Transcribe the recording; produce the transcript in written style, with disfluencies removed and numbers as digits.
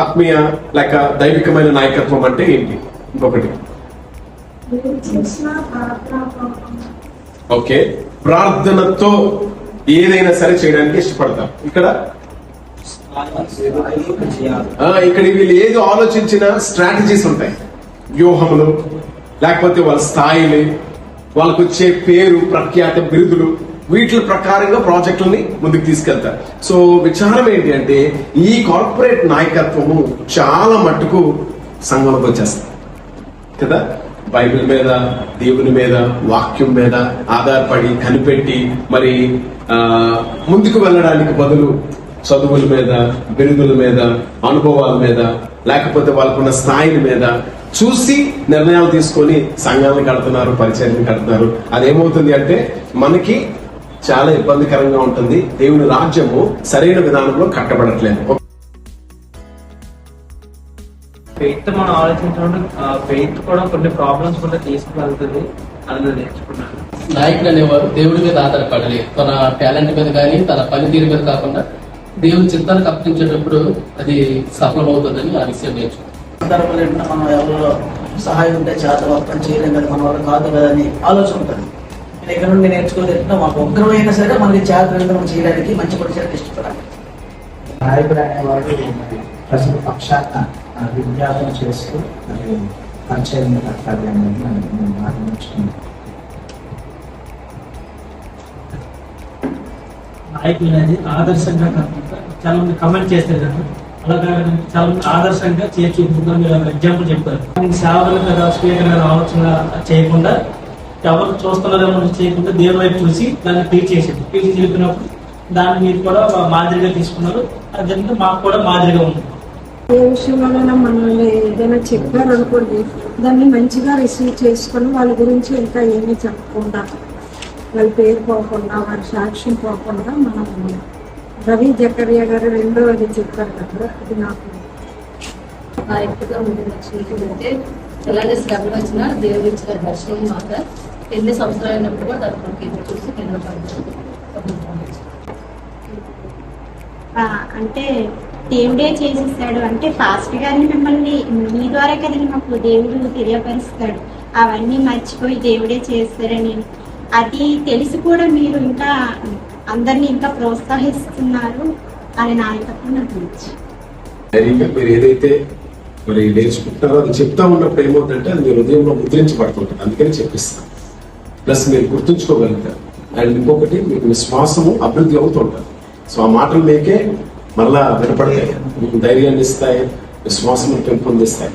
ఆత్మీయ లేక దైవికమైన నాయకత్వం అంటే ఏంటి? ఇంకొకటి ఓకే, ప్రార్థనతో ఏదైనా సరే చేయడానికి ఇష్టపడతారు. ఇక్కడ వీళ్ళు ఏది ఆలోచించిన స్ట్రాటజీస్ ఉంటాయి, వ్యూహములు, లేకపోతే వాళ్ళ స్థాయిలు, వాళ్ళకు వచ్చే పేరు, ప్రఖ్యాత, బిరుదులు, వీటి ప్రకారంగా ప్రాజెక్టులని ముందుకు తీసుకెళ్తారు. సో విచారం ఏంటి అంటే ఈ కార్పొరేట్ నాయకత్వము చాలా మట్టుకు సంఘంలోకి వచ్చేస్తుంది కదా. బైబిల్ మీద, దేవుని మీద, వాక్యం మీద ఆధారపడి కనిపెట్టి మరి ముందుకు వెళ్ళడానికి బదులు చదువుల మీద, బిరుదుల మీద, అనుభవాల మీద, లేకపోతే వాళ్ళకున్న స్థాయిల మీద చూసి నిర్ణయాలు తీసుకొని సంఘాలను కడుతున్నారు, పరిచయాన్ని కడుతున్నారు. అదేమవుతుంది అంటే మనకి చాలా ఇబ్బందికరంగా ఉంటుంది. దేవుని రాజ్యము సరైన విధానంలో కట్టబడట్లేదు. ఫెయిత్ మనం ఆలోచించడం, ఫెయిత్ కూడా కొన్ని ప్రాబ్లమ్స్ కూడా తీసుకువెళ్తుంది అని నేర్చుకున్నాను. నాయకుడు అనేవారు దేవుడి మీద ఆధారపడాలి. తన టాలెంట్ మీద కానీ తన పనితీరు మీద కాకుండా దేవుని చిత్తానికి అప్పగించేటప్పుడు అది సఫలమవుతుందని ఆ విషయం నేర్చుకున్నాం. మనం ఎవరో సహాయం ఉంటే చేత వర్తం చేయలేం కదా, మన వల్ల కాదు కదా అని ఆలోచన ఉంటుంది. నేను ఇక్కడ నుండి నేర్చుకోలేకుండా మాకు ఒక్కరైనా సరే మనకి చేత మనం చేయడానికి మంచి పని చేయడానికి ఇష్టపడాలి. నాయకుడు అనేవాడు ప్రజల పక్షాన విజ్ఞాపన చేస్తూ పరిచయం కట్టాలి అనేది నేను ఆలోచించుకున్నాను. నాయకులు అనేది ఆదర్శంగా కాకుండా చాలా మంది కమెంట్ చేస్తారు కదా, అలాగా చాలా మంది ఆదర్శంగా చూపుతున్నారు. మీరు ఒక ఎగ్జాంపుల్ చెప్పారు. సేవలు కదా, స్పీకర్ కదా ఆలోచన చేయకుండా, ఎవరు చూస్తున్నారేమో చేయకుండా దేవుని వైపు చూసి దాన్ని టీచ్ చేసేది. టీచ్ చెప్పినప్పుడు దాన్ని మీరు కూడా మాదిరిగా తీసుకున్నారు. అదంతా మాకు కూడా మాదిరిగా ఉంది. ఏ విషయంలోనైనా మనల్ని ఏదైనా చెప్పారనుకోండి, దాన్ని మంచిగా రిసీవ్ చేసుకొని వాళ్ళ గురించి ఇంకా ఏమీ చెప్పకుండా, వాళ్ళ పేరు పోకుండా, వాళ్ళ సాక్ష్యం పోకుండా మనం రవి జకరియా గారు రెండోది చెప్పారు కదా, అది నాకు నాయకుడిగా ముందు నచ్చిందంటే ఎలాంటి శ్రమలు వచ్చినా దేవుడు ఇచ్చిన దర్శనం మాత్రం ఎన్ని సంవత్సరాలు అయినప్పుడు కూడా దానికి చూసి అంటే దేవుడే చేసేసాడు అంటే పాస్టర్ గారిని మిమ్మల్ని మీ ద్వారా కదండి మాకు దేవుడు తెలియపరుస్తాడు. అవన్నీ మర్చిపోయి దేవుడే చేస్తారని అది తెలిసి కూడా మీరు ఇంకా అందరినీ ఇంకా ప్రోత్సహిస్తున్నారు అని నాయకత్వం నాకు తెలుసు. మీరు ఏదైతే మరి నేర్చుకుంటారో అది చెప్తా ఉన్నప్పుడు ఏమవుతుందంటే అది మీ హృదయంలో ముద్రించబడుతుంటుంది. అందుకని చెప్పిస్తాను. ప్లస్ మీరు గుర్తుంచుకోగలుగుతారు. అండ్ ఇంకొకటి మీకు విశ్వాసము అభివృద్ధి అవుతుంటారు. సో ఆ మాటలు మీకే మరలా వినపడతాయి, మీకు ధైర్యాన్ని ఇస్తాయి, విశ్వాసం పెంపొందిస్తాయి.